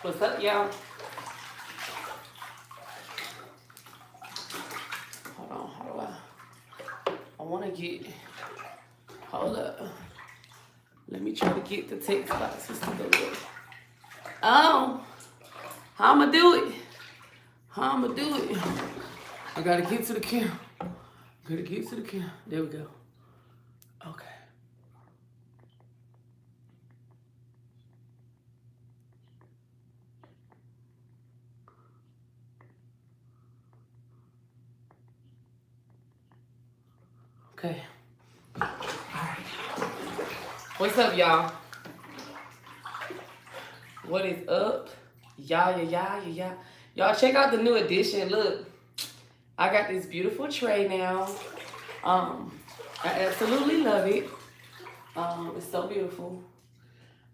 What's up, y'all? Hold on, how do I want to get, hold up. Let me try to get the text boxes to go up. Oh, how I'm going to do it? How I'm going to do it? I got to get to the camera. Gotta get to the camera. There we go. Okay. Okay. All right. What's up, y'all? What is up? Y'all check out the new edition. Look, I got this beautiful tray now. I absolutely love it. It's so beautiful.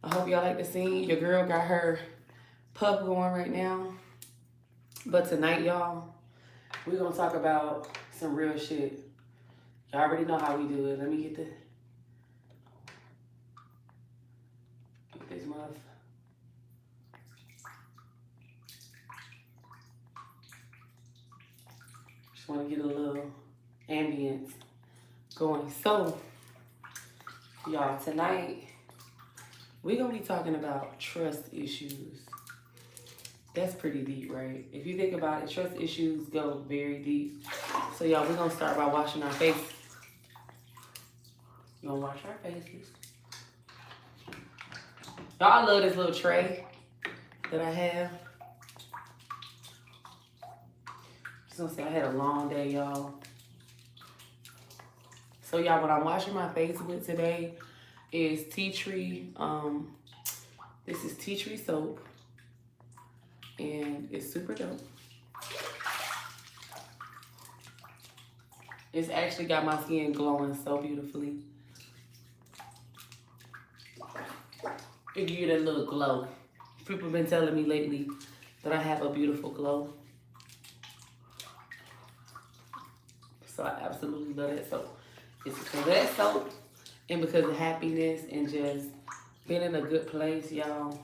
I hope y'all like the scene. Your girl got her puff going right now. But tonight, y'all, we're gonna talk about some real shit. Y'all already know how we do it. Let me get this muff. Just want to get a little ambience going. So, y'all, tonight we're gonna be talking about trust issues. That's pretty deep, right? If you think about it, trust issues go very deep. So, y'all, we're gonna start by washing our faces. We're gonna wash our faces. Y'all, I love this little tray that I have. Just gonna say I had a long day, y'all. So, y'all, what I'm washing my face with today is tea tree. This is tea tree soap. And it's super dope. It's actually got my skin glowing so beautifully. It gives you that little glow. People have been telling me lately that I have a beautiful glow. So I absolutely love that soap. It's because of that soap and because of happiness and just being in a good place, y'all.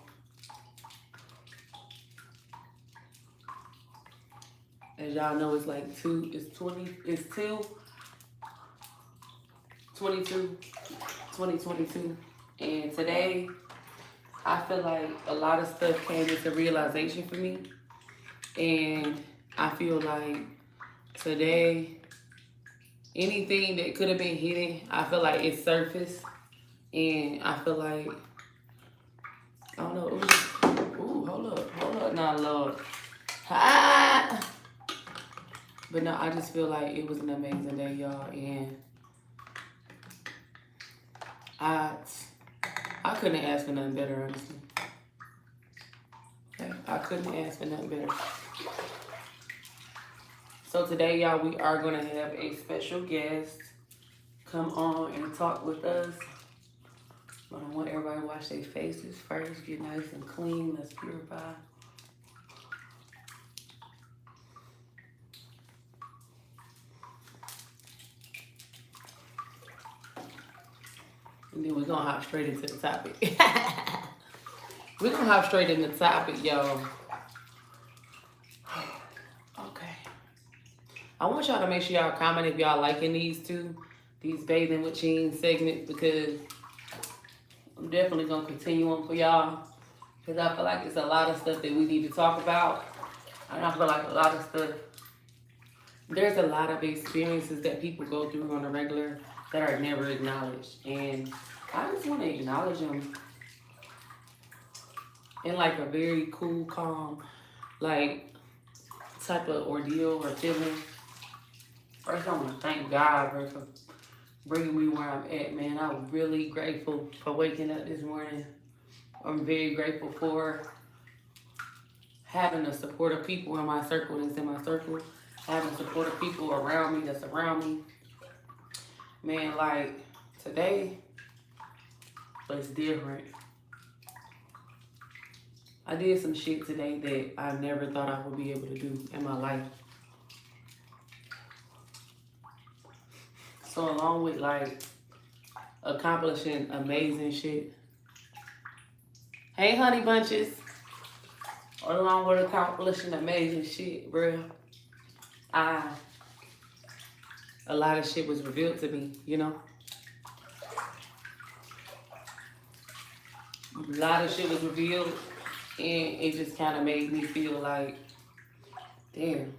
As y'all know, it's like 2022. And today, I feel like a lot of stuff came into realization for me. And I feel like today, anything that could have been hidden, I feel like it surfaced. And I feel like, I don't know, ooh, hold up now, Lord. Ah! But no, I just feel like it was an amazing day, y'all, and I couldn't ask for nothing better, honestly. Okay? I couldn't ask for nothing better. So today, y'all, we are gonna have a special guest come on and talk with us. But I want everybody to wash their faces first, get nice and clean. Let's purify. And then we're gonna hop straight into the topic. We're gonna hop straight into the topic, y'all. Okay. I want y'all to make sure y'all comment if y'all liking these Bathing with Chyng segments, because I'm definitely gonna continue on for y'all. Because I feel like it's a lot of stuff that we need to talk about. And I feel like a lot of stuff, there's a lot of experiences that people go through on a regular that are never acknowledged. And I just want to acknowledge them in like a very cool, calm, like type of ordeal or feeling. First, I want to thank God for bringing me where I'm at, man. I'm really grateful for waking up this morning. I'm very grateful for having the support of people in my circle that's in my circle, having supportive people around me that's around me. Man, like, today was different. I did some shit today that I never thought I would be able to do in my life. So along with, like, accomplishing amazing shit. Hey, honey bunches. along with accomplishing amazing shit, bro, a lot of shit was revealed to me, you know? A lot of shit was revealed, and it just kind of made me feel like, damn,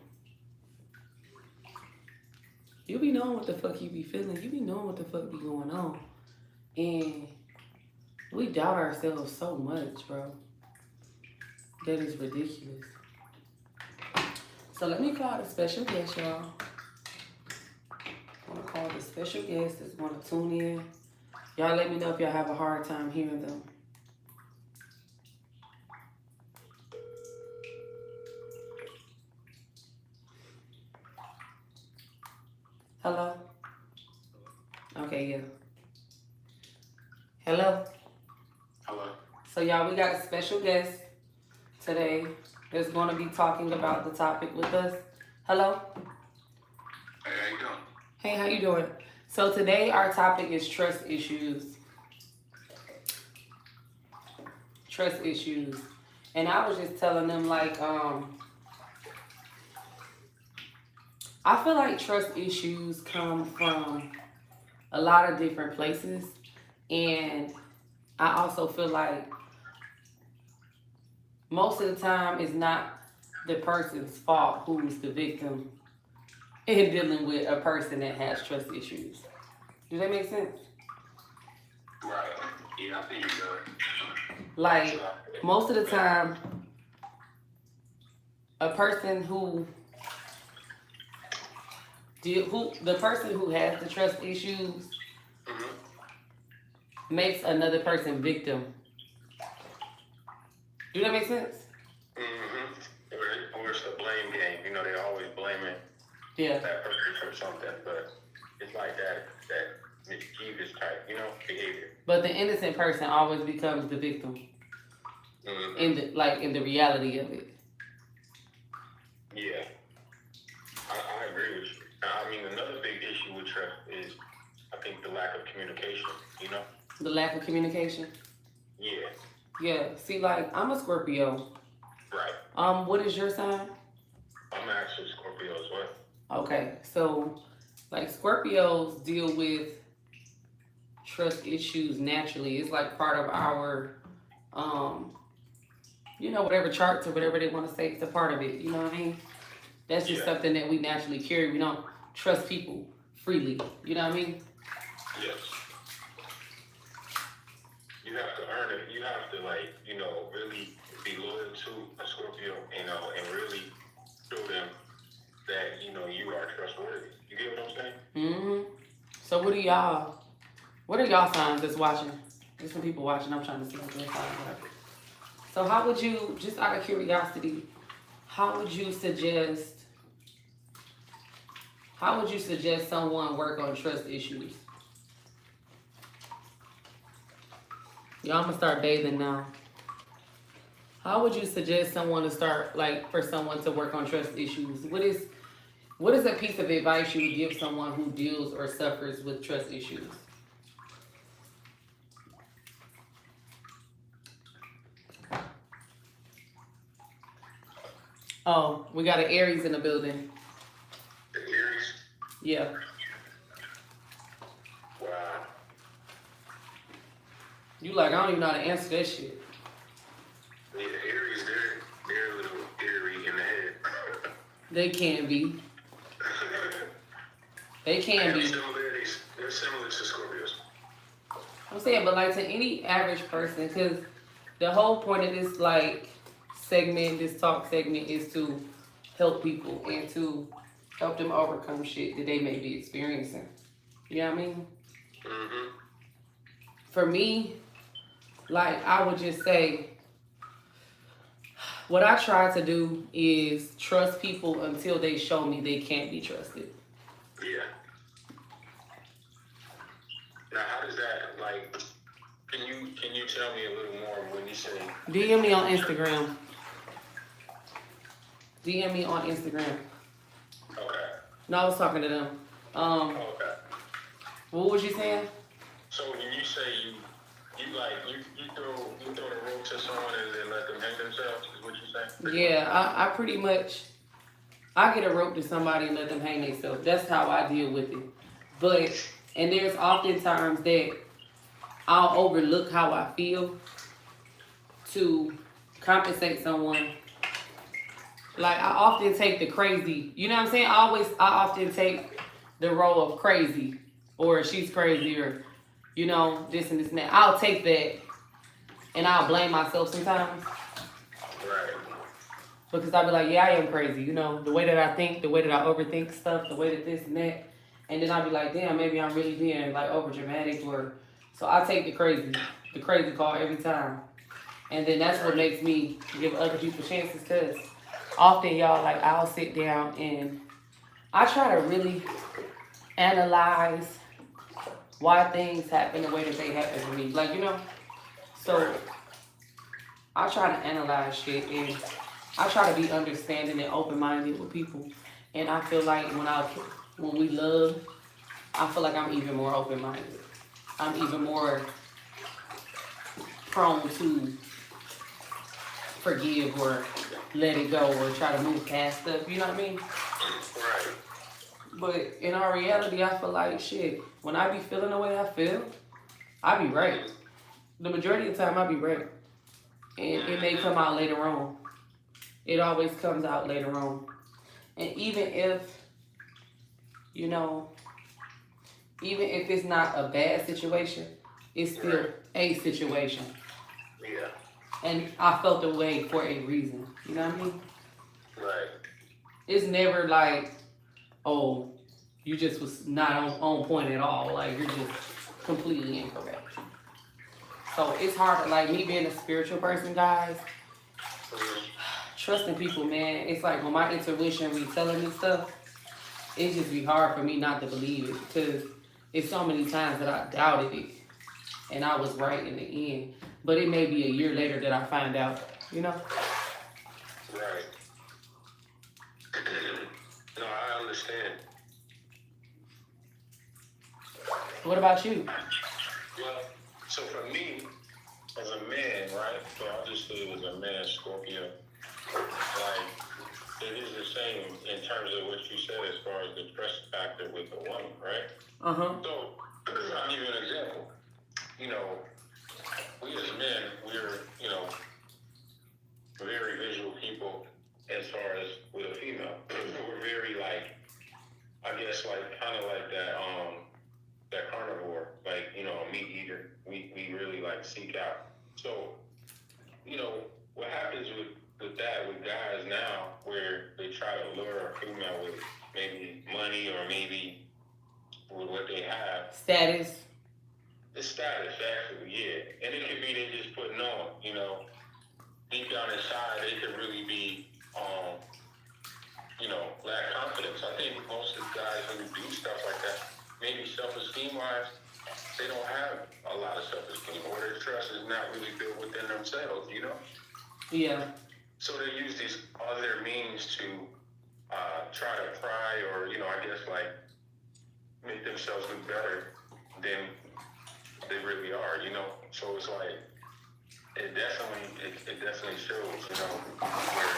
you be knowing what the fuck you be feeling. You be knowing what the fuck be going on. And we doubt ourselves so much, bro. That is ridiculous. So let me call the special guest, y'all. I want to call the special guest that's going to tune in. Y'all let me know if y'all have a hard time hearing them. Hello? Okay, yeah. Hello? Hello. So y'all, we got a special guest today that's going to be talking about the topic with us. Hello? Hey, how you doing? Hey, how you doing? So today our topic is trust issues. Trust issues. And I was just telling them like, I feel like trust issues come from a lot of different places. And I also feel like most of the time it's not the person's fault who's the victim in dealing with a person that has trust issues. Does that make sense? Right. Yeah, I think you do. Like, most of the time, a person the person who has the trust issues makes another person victim. Do that make sense? Or it's a blame game. You know, they're always blaming that person for something, but it's like that mischievous type, you know, behavior. But the innocent person always becomes the victim. In the reality of it. Yeah. I agree with you. I mean, another big issue with trust is, I think, the lack of communication, you know? The lack of communication? Yeah. Yeah. See, like, I'm a Scorpio. Right. What is your sign? I'm actually Scorpio as well. Okay. So, like, Scorpios deal with trust issues naturally. It's like part of our, whatever charts or whatever they want to say, it's a part of it. You know what I mean? That's just something that we naturally carry. We don't trust people freely. You know what I mean? Yes. You have to earn it. You have to, really be loyal to a Scorpio, and really show them that, you are trustworthy. You get what I'm saying? Mm-hmm. So what are y'all signs that's watching? There's some people watching. I'm trying to see what their signs are. So how would you, just out of curiosity, how would you suggest someone work on trust issues? Y'all, I'm gonna start bathing now. How would you suggest someone to start, for someone to work on trust issues? What is a piece of advice you would give someone who deals or suffers with trust issues? Oh, we got an Aries in the building. The Aries? Yeah. Wow. You I don't even know how to answer that shit. Yeah, Aries, they're a little eerie in the head. They can be. They can be. They're similar to Scorpios. I'm saying, but to any average person, because the whole point of this this talk segment is to help people and to help them overcome shit that they may be experiencing. You know what I mean? Mm-hmm. For me, I would just say, what I try to do is trust people until they show me they can't be trusted. Yeah. Now, how does that, can you tell me a little more when you say... DM me on Instagram. DM me on Instagram. Okay. No, I was talking to them. Okay. What was you saying? So when you say you throw the rope to someone and then let them hang themselves, is what you saying? Yeah, I pretty much, I get a rope to somebody and let them hang themselves. That's how I deal with it. But, and there's often times that I'll overlook how I feel to compensate someone. Like, I often take the crazy, you know what I'm saying? I often take the role of crazy, or she's crazy, or, you know, this and this and that. I'll take that and I'll blame myself sometimes. Right. Because I'll be like, yeah, I am crazy. You know, the way that I think, the way that I overthink stuff, the way that this and that. And then I'll be like, damn, maybe I'm really being like over dramatic, or so I take the crazy call every time. And then that's what makes me give other people chances, because often, y'all, like, I'll sit down and I try to really analyze why things happen the way that they happen to me. Like, you know, so I try to analyze shit, and I try to be understanding and open-minded with people. And I feel like when we love, I feel like I'm even more open-minded. I'm even more prone to forgive or let it go or try to move past stuff. You know what I mean? Right. But in our reality, I feel like shit. When I be feeling the way I feel, I be right. The majority of the time, I be right. And it may come out later on. It always comes out later on. And even if, you know, even if it's not a bad situation, it's still a situation. Yeah. And I felt the way for a reason. You know what I mean? Right. It's never like, oh, you just was not on point at all. Like, you're just completely incorrect. So it's hard, like, me being a spiritual person, guys, trusting people, man. It's like when my intuition be telling me stuff, it just be hard for me not to believe it, because it's so many times that I doubted it and I was right in the end. But it may be a year later that I find out, you know? Right. No, I understand. What about you? Well, so for me, as a man, right? So I'll just say as a man, Scorpio, like, it is the same in terms of what you said as far as the trust factor with the woman, right? Uh-huh. So, I'll give you an example. You know, we as men, we're, you know, very visual people as far as with a female. We're very, like, I guess, like, kind of like that carnivore, like, you know, a meat eater. We really, like, seek out. So, you know, what happens with that, with guys now, where they try to lure a female with maybe money or maybe with what they have. Status. It's status, actually, yeah. And it could be they just putting on, you know, deep down inside, they could really be, you know, lack confidence. I think most of the guys who do stuff like that, maybe self-esteem wise, they don't have a lot of self-esteem, or their trust is not really built within themselves, you know? Yeah. So they use these other means to try to pry, or, you know, I guess, like, make themselves look better than they really are, you know? So it's like, it definitely shows, you know, where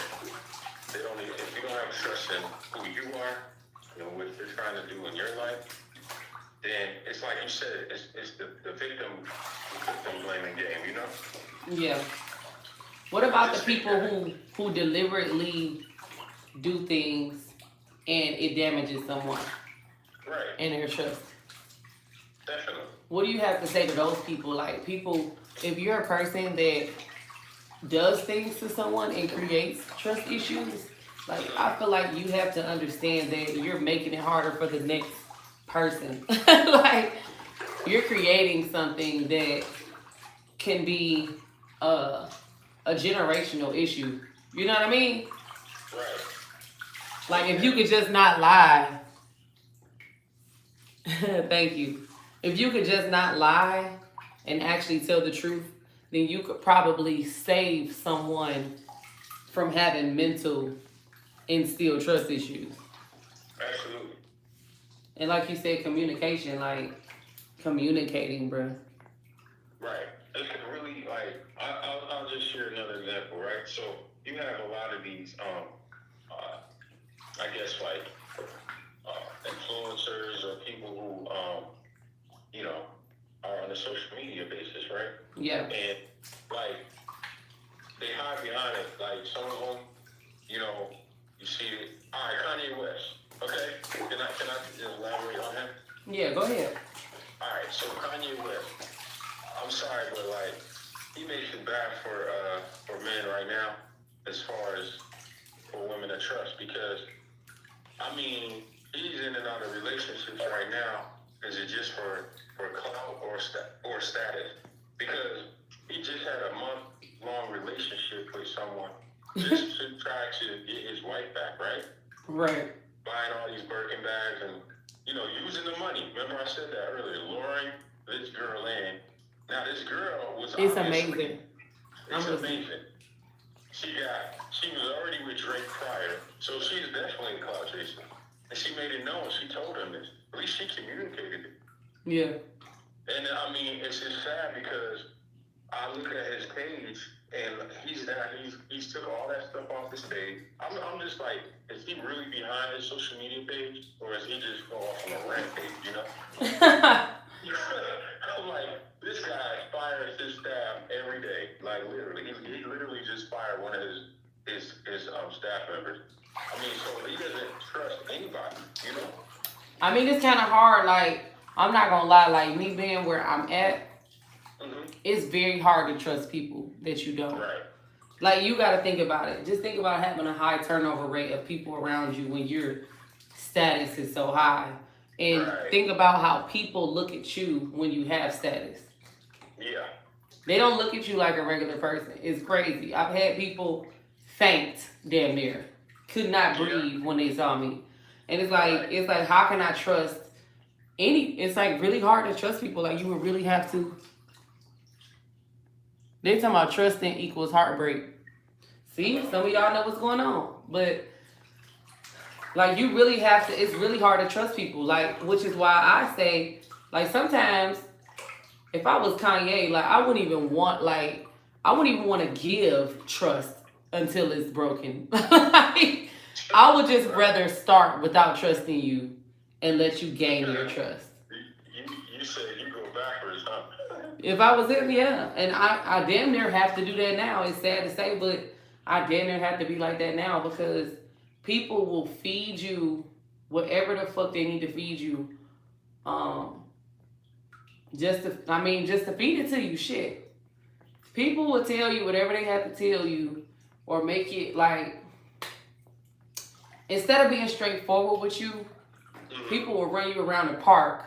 they don't even, if you don't have trust in who you are, you know, what you're trying to do in your life, then it's like you said, it's the victim blaming game, you know? Yeah. What about the people who deliberately do things and it damages someone? Right. And their trust? Definitely. What do you have to say to those people? Like, people, if you're a person that does things to someone and creates trust issues, like, I feel like you have to understand that you're making it harder for the next person. Like, you're creating something that can be a generational issue. You know what I mean? Right. Like, if you could just not lie. Thank you. If you could just not lie and actually tell the truth, then you could probably save someone from having mental instilled trust issues. Absolutely. And like you said, communication, like communicating, bruh. Right. It can really, like, I'll just share another example, right? So you have a lot of these, I guess, like influencers or people who, are on a social media basis, right? Yeah. And like they hide behind it. Like some of them, you see it. All right, Kanye West. Okay, can I just elaborate on him? Yeah, go ahead. All right, so Kanye West. I'm sorry, but like he makes it bad for men right now, as far as for women to trust, because I mean he's in and out of relationships right now. Is it just for clout or status? Because he just had a month-long relationship with someone just to try to get his wife back, right? Right. Buying all these Birkin bags and, using the money. Remember I said that earlier, luring this girl in. Now this girl was It's amazing. It's amazing. She was already with Drake prior, so she's definitely a clout chaser. And she made it known, she told him this. At least she communicated it. Yeah. And I mean, it's just sad because I look at his page and he's took all that stuff off his page. I'm just like, is he really behind his social media page, or is he just go off on a rampage? I'm like, this guy fires his staff every day, like literally. He literally just fired one of his staff members. I mean, so he doesn't trust anybody, I mean, it's kind of hard. Like, I'm not gonna lie. Like, me being where I'm at, it's very hard to trust people that you don't. Right. Like, you got to think about it. Just think about having a high turnover rate of people around you when your status is so high. And think about how people look at you when you have status. Yeah. They don't look at you like a regular person. It's crazy. I've had people faint damn near. Could not breathe when they saw me. And it's like, how can I trust it's like really hard to trust people. Like, you would really have to. They're talking about trusting equals heartbreak. See, some of y'all know what's going on. But, like, you really have to, it's really hard to trust people. Like, which is why I say, like, sometimes, if I was Kanye, like, I wouldn't even want to give trust until it's broken. Like, I would just rather start without trusting you and let you gain your trust. You said you go backwards, huh? If I was him, yeah. And I damn near have to do that now. It's sad to say, but I damn near have to be like that now, because people will feed you whatever the fuck they need to feed you. Just to feed it to you. Shit. People will tell you whatever they have to tell you, or make it like, instead of being straightforward with you, people will run you around the park.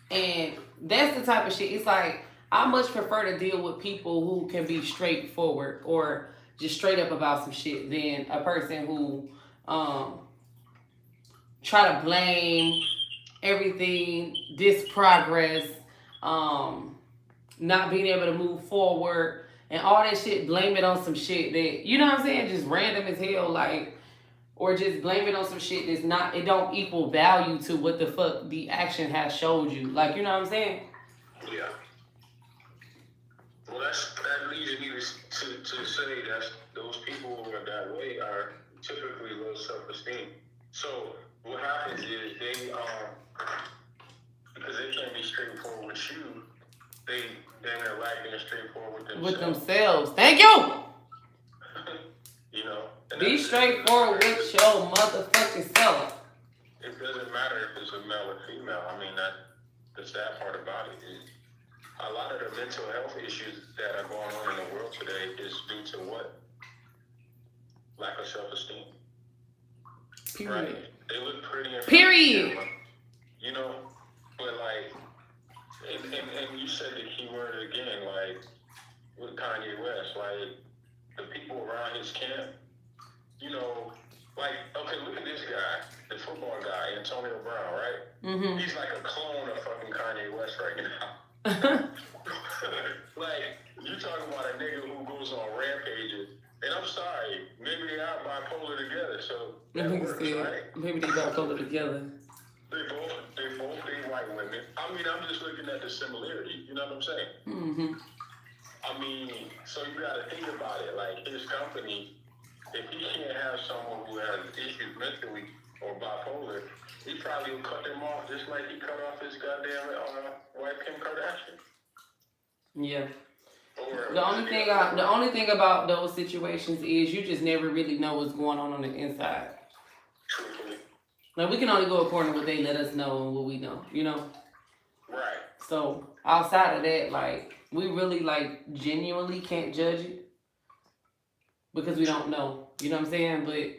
And that's the type of shit. It's like, I much prefer to deal with people who can be straightforward or just straight up about some shit than a person who try to blame everything, diss progress, not being able to move forward, and all that shit, blame it on some shit that, you know what I'm saying, just random as hell, like, or just blame it on some shit that's not, it don't equal value to what the fuck the action has showed you. Like, you know what I'm saying? Yeah. Well, that leads me to say that those people who are that way are typically low self-esteem. So what happens is they, because they can't be straightforward with you, they're like being straightforward with themselves. Thank you! Be straightforward with your motherfucking self. It doesn't matter if it's a male or female. I mean, the sad part about it is a lot of the mental health issues that are going on in the world today is due to what? Lack of self-esteem. Period. Right? They look pretty and period. But like, and you said the key word again, like with Kanye West, like the people around his camp, like, okay, look at this guy, the football guy, Antonio Brown, right? Mm-hmm. He's like a clone of fucking Kanye West right now. Like, you talking about a nigga who goes on rampages, and I'm sorry, maybe they are bipolar together, so that works, right? Maybe they bipolar together. They both date white women. I mean, I'm just looking at the similarity, you know what I'm saying? Mm-hmm. I mean, so you got to think about it. Like his company, if he can't have someone who has issues mentally or bipolar, he probably will cut them off just like he cut off his goddamn wife Kim Kardashian. Yeah. Or The only thing about those situations is you just never really know what's going on the inside. truthfully, Like we can only go according to what they let us know and what we know, you know. right? So outside of that, like we really like genuinely can't judge it because we don't know. You know what I'm saying? But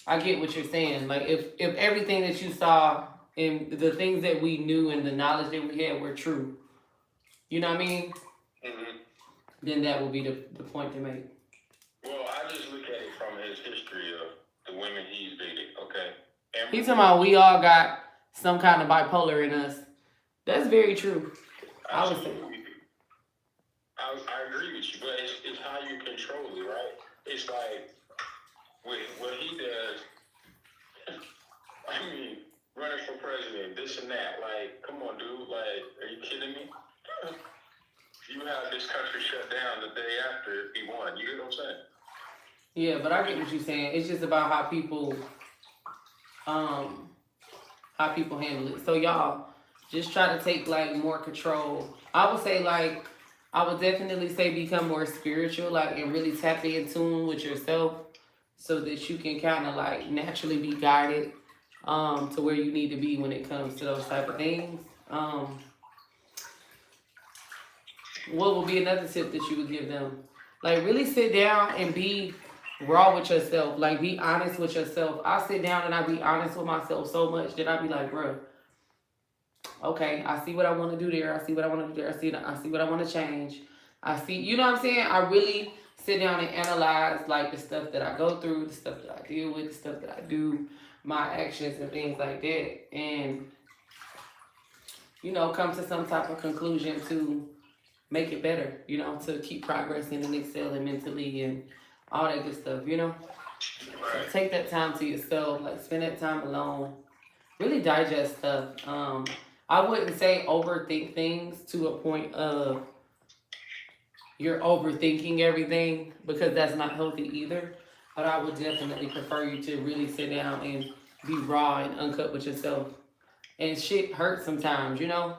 I get what you're saying. Like if everything that you saw and the things that we knew and the knowledge that we had were true, you know what I mean? Mm-hmm. Then that would be the point to make. Well, I just look at it from his history of the women he's dated. Okay, and He's talking about we all got some kind of bipolar in us. That's very true. I would say. I agree with you, but it's how you control it, right? It's like what he does. I mean, running for president, this and that. Like, come on, dude. Like, are you kidding me? You have this country shut down the day after he won. You get what I'm saying? Yeah, but I get what you're saying. It's just about how people handle it. So y'all just try to take like more control. I would say like I would definitely say become more spiritual, like and really tap in tune with yourself so that you can kind of like naturally be guided to where you need to be when it comes to those type of things. What would be another tip that you would give them? Like really sit down and be raw with yourself. Like be honest with yourself. I sit down and I be honest with myself so much that I be like, bro, okay, I see what I want to do there. I see what I want to do there. I see what I want to change. I see, you know what I'm saying? I really sit down and analyze like the stuff that I go through, the stuff that I deal with, the stuff that I do, my actions and things like that. And, you know, come to some type of conclusion to make it better, you know, to keep progressing and excelling mentally and all that good stuff, you know? So take that time to yourself, like spend that time alone. Really digest stuff. I wouldn't say overthink things to a point of you're overthinking everything because that's not healthy either. But I would definitely prefer you to really sit down and be raw and uncut with yourself. And shit hurts sometimes, you know?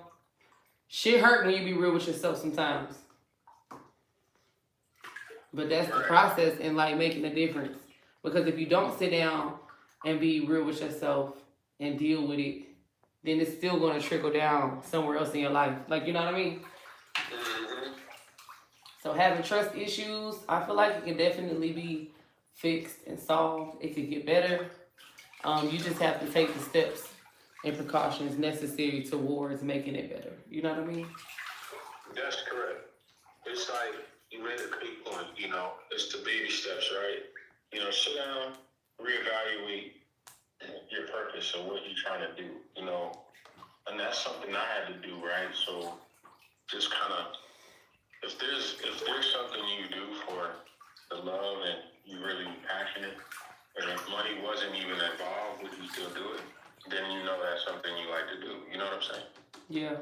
Shit hurt when you be real with yourself sometimes. But that's the process in like making a difference. Because if you don't sit down and be real with yourself and deal with it, then it's still going to trickle down somewhere else in your life. Like, you know what I mean? Mm-hmm. So having trust issues, I feel like it can definitely be fixed and solved. It could get better. You just have to take the steps and precautions necessary towards making it better. You know what I mean? That's correct. It's like you made a great point, you know, it's the baby steps, right? You know, sit down, reevaluate your purpose or what you're trying to do, you know, and that's something I had to do, right? So just kind of, if there's something you do for the love and you're really passionate, and if money wasn't even involved, would you still do it? Then you know that's something you like to do. You know what I'm saying? Yeah.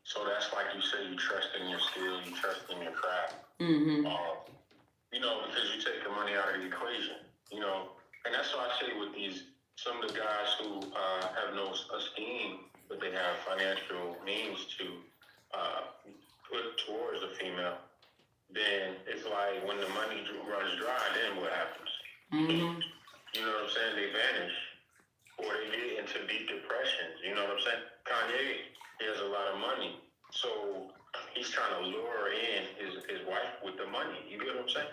So that's like you say, you trust in your skill, you trust in your craft. Mm-hmm. You know, because you take the money out of the equation, you know. And that's why I say with some of the guys who have no esteem, but they have financial means to put towards a female, then it's like when the money runs dry, then what happens? Mm-hmm. You know what I'm saying? They vanish. Or they get into deep depressions. You know what I'm saying? Kanye, he has a lot of money. So he's trying to lure in his wife with the money. You get what I'm saying?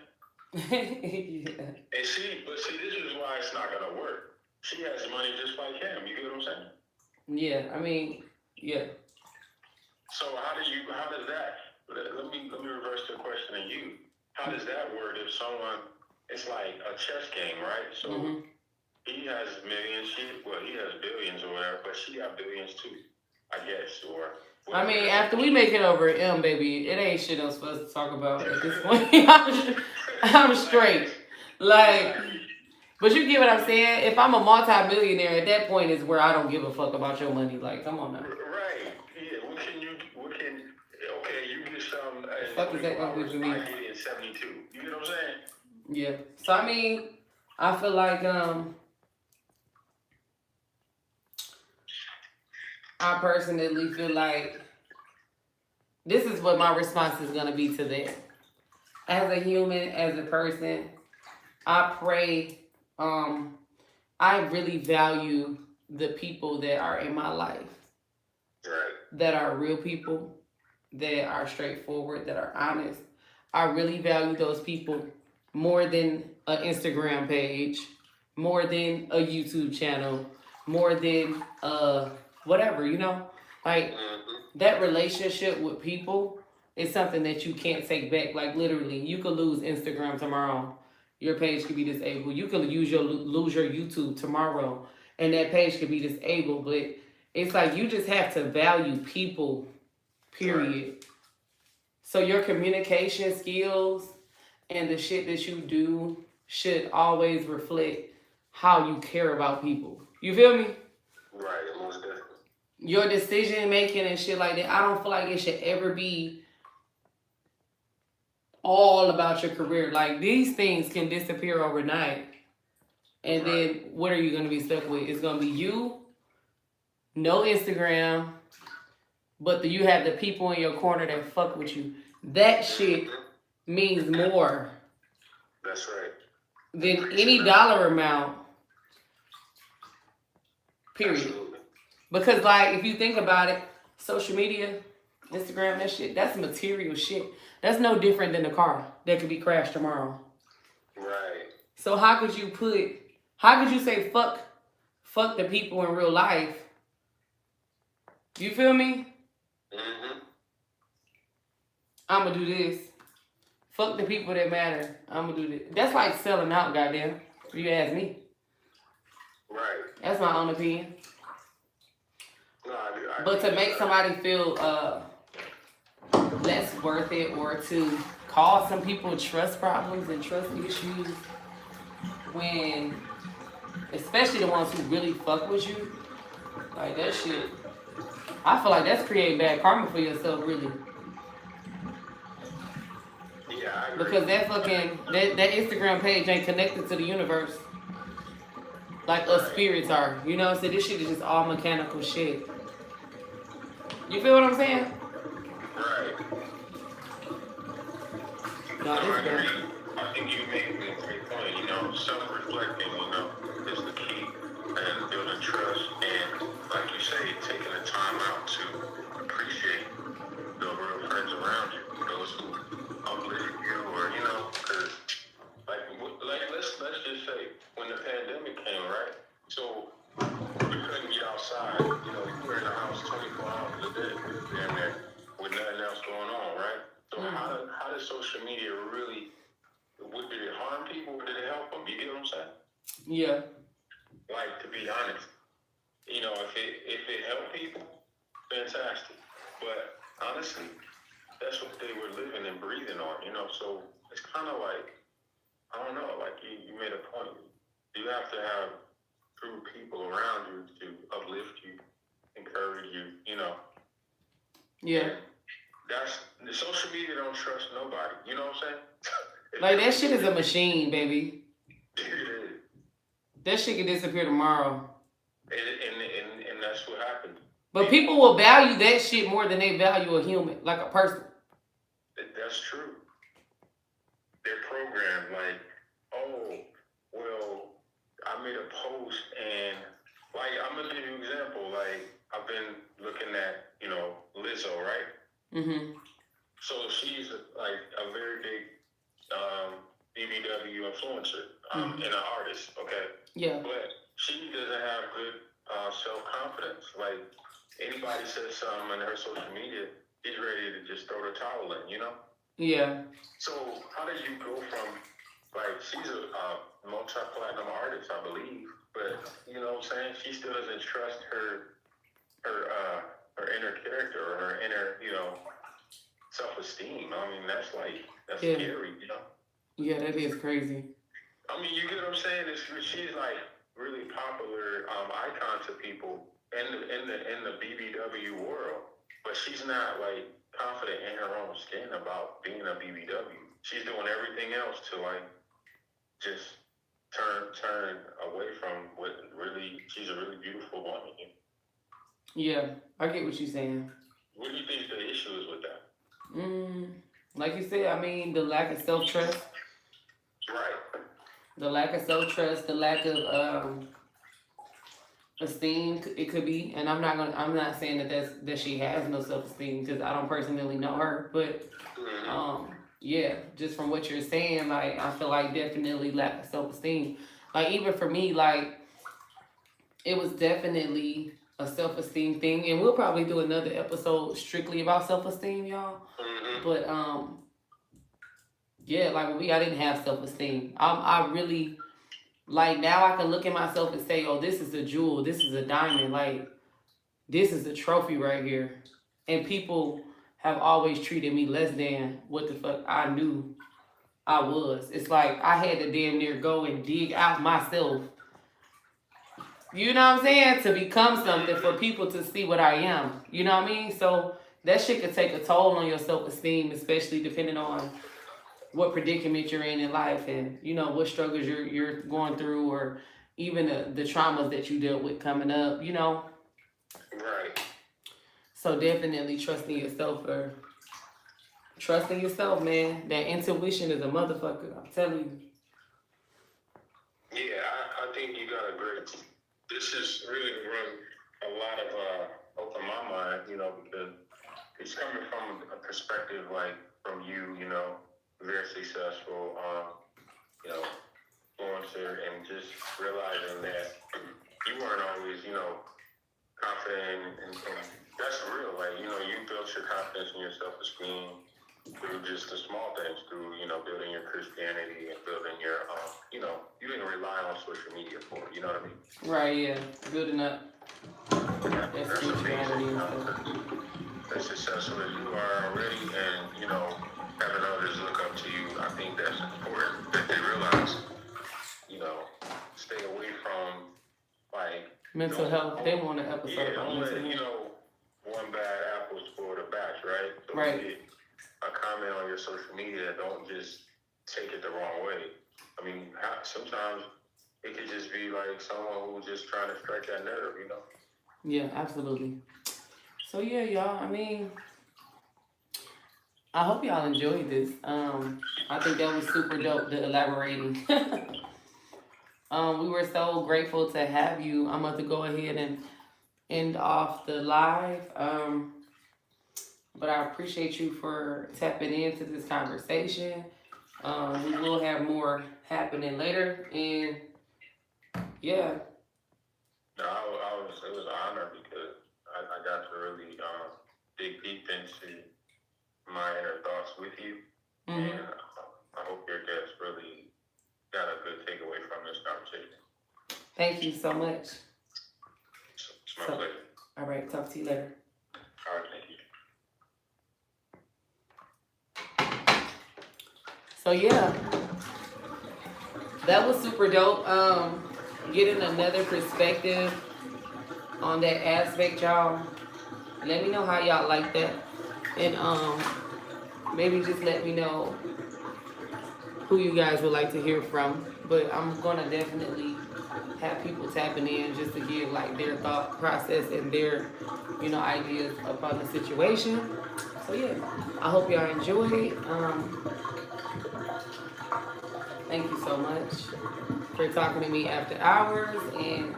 Yeah. And this is why it's not going to work. She has money just like him. You get what I'm saying? Yeah, I mean, yeah. So how does that, let me reverse the question to you. How does that work if someone, it's like a chess game, right? So he has millions, he has billions or whatever, but she got billions too, I guess, or whatever. I mean, after we make it over M, baby, it ain't shit else for us to talk about at this point. I'm straight. Like, but you get what I'm saying? If I'm a multi-millionaire, at that point is where I don't give a fuck about your money. Like, come on now. Right. Yeah. Okay, you get something in Fuck is that 24 gonna hours, do for me? I get it in 72. You know what I'm saying? Yeah. So I mean, I feel like I personally feel like this is what my response is gonna be to that. As a human, as a person, I pray. I really value the people that are in my life, Right. that are real people, that are straightforward, that are honest. I really value those people more than an Instagram page, more than a YouTube channel, more than whatever, you know? Like that relationship with people is something that you can't take back. Like literally, you could lose Instagram tomorrow. Your page could be disabled. You could lose your YouTube tomorrow, and that page could be disabled. But it's like you just have to value people, period. So your communication skills and the shit that you do should always reflect how you care about people. You feel me? Right, most definitely. Your decision making and shit like that, I don't feel like it should ever be all about your career. Like these things can disappear overnight. And then what are you gonna be stuck with? It's gonna be you, no Instagram, but you have the people in your corner that fuck with you. That shit means more. That's right. Than any dollar amount. Period. Absolutely. Because like if you think about it, social media, Instagram, that shit, that's material shit. That's no different than a car that could be crashed tomorrow. Right. So how could you say fuck the people in real life? You feel me? Mm-hmm. I'ma do this. Fuck the people that matter. I'ma do this. That's like selling out, goddamn. If you ask me. Right. That's my own opinion. No, but to make somebody feel less worth it, or to cause some people trust problems and trust issues, when, especially the ones who really fuck with you, like that shit, I feel like that's creating bad karma for yourself, really. Yeah, I agree. Because that Instagram page ain't connected to the universe like us spirits are. You know what I'm saying? This shit is just all mechanical shit. You feel what I'm saying? Right. No, I agree. I think you made a great point. You know, self-reflecting, you know, is the key, and building trust, and like you say, taking the time out to appreciate the real friends around you, those who uplift you, or you know, because like let's just say when the pandemic came, right? So we couldn't get outside. You know, we were in the house 24 hours a day, damn near, with nothing else going on, right? So how did social media really? Did it harm people or did it help them? You get what I'm saying? Yeah. Like, to be honest, you know, if it helped people, fantastic. But honestly, that's what they were living and breathing on, you know. So it's kind of like, I don't know, like you made a point. You have to have true people around you to uplift you, encourage you, you know. Yeah. And the social media don't trust nobody, you know what I'm saying? Like that shit is a machine, baby. It is. That shit can disappear tomorrow. And that's what happened. But people will value that shit more than they value a human, like a person. That's true. They're programmed like, oh, well, I made a post and, like, I'm going to give you an example. Like, I've been looking at, you know, Lizzo, right? Mm-hmm. So she's, like, a very big BBW influencer and an artist, okay? Yeah. But she doesn't have good self-confidence. Like, anybody says something on her social media, she's ready to just throw the towel in, you know? Yeah. So how did you go from, like, she's a multi-platinum artist, I believe, but, you know what I'm saying? She still doesn't trust her inner character or her inner, you know, self-esteem. I mean, that's scary, you know? Yeah, that is crazy. I mean, you get what I'm saying? She's like really popular icon to people in the BBW world, but she's not like confident in her own skin about being a BBW. She's doing everything else to like just turn away from what really she's a really beautiful woman. Yeah, I get what you're saying. What do you think the issue is with that? Like you said, I mean, the lack of self-trust. Right. The lack of self-trust, the lack of esteem, it could be. And I'm not saying that she has no self-esteem, because I don't personally know her. But yeah, just from what you're saying, like, I feel like definitely lack of self-esteem. Like, even for me, like, it was definitely a self-esteem thing, and we'll probably do another episode strictly about self-esteem, y'all. But yeah, like, I didn't have self-esteem. I really, like, now I can look at myself and say, oh, this is a jewel, this is a diamond, like, this is a trophy right here. And people have always treated me less than what the fuck I knew I was. It's like I had to damn near go and dig out myself, you know what I'm saying, to become something for people to see what I am. You know what I mean? So that shit could take a toll on your self-esteem, especially depending on what predicament you're in life, and, you know, what struggles you're going through, or even the traumas that you dealt with coming up, you know? Right. So definitely trusting yourself, man. That intuition is a motherfucker, I'm telling you. Yeah, I think you got a great. This is really run a lot of open my mind, you know, because it's coming from a perspective like from you, you know, very successful, you know, influencer, and just realizing that you weren't always, you know, confident, and that's real. Like, you know, you built your confidence in your self-esteem through just the small things, through, you know, building your Christianity and building your, you know, you didn't rely on social media for it, you know what I mean? Right, yeah, building up. Yeah, that's amazing, you know, as successful as you are already, and, you know, having others look up to you, I think that's important, that they realize, you know, stay away from, like, mental health. They want an episode yeah, about mental health. You know, one bad apple spoiled a batch, right? So right. You get a comment on your social media, don't just take it the wrong way. I mean, sometimes it could just be like someone who's just trying to strike that nerve, you know? Yeah, absolutely. So yeah, y'all, I mean, I hope y'all enjoyed this. I think that was super dope, the elaborating. We were so grateful to have you. I'm about to go ahead and end off the live. But I appreciate you for tapping into this conversation. We will have more happening later, and yeah. No, it was an honor, because I got to really dig deep into my inner thoughts with you, and I hope your guests really got a good takeaway from this conversation. Thank you so much. It's my pleasure. All right, talk to you later. All right, thank you. So yeah, that was super dope. Getting another perspective on that aspect, y'all. Let me know how y'all like that, and maybe just let me know who you guys would like to hear from. But I'm gonna definitely have people tapping in just to give like their thought process and their, you know, ideas upon the situation. So yeah, I hope y'all enjoyed. Thank you so much for talking to me after hours, and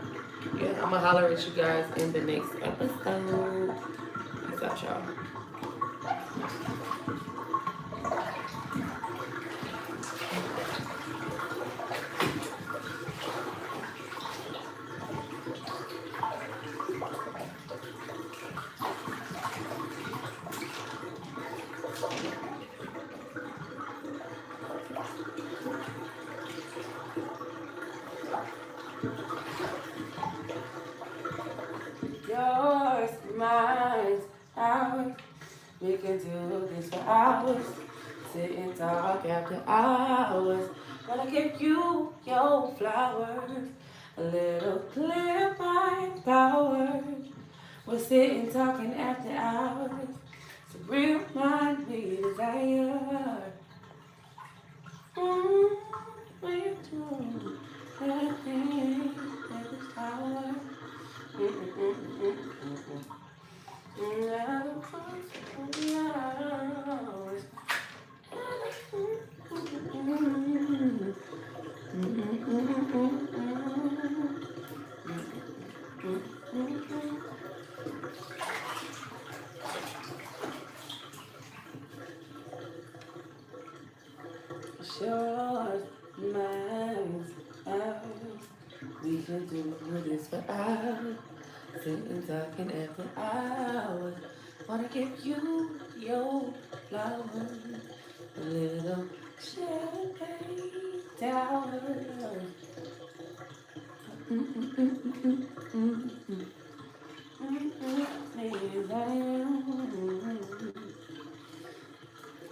yeah, I'm gonna holler at you guys in the next episode. Peace out, y'all. Yours, mine, ours. We can do this for hours. Sit and talk after hours. Gonna give you your flowers. A little clear mind power. We're sitting talking after hours. So Remind me desire. When you do everything at this hour. Never cross the hours. Short minds out. We can do this for hours. Sitting talking after hours. Wanna give you your flowers. A little champagne towers.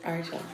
Alright, y'all.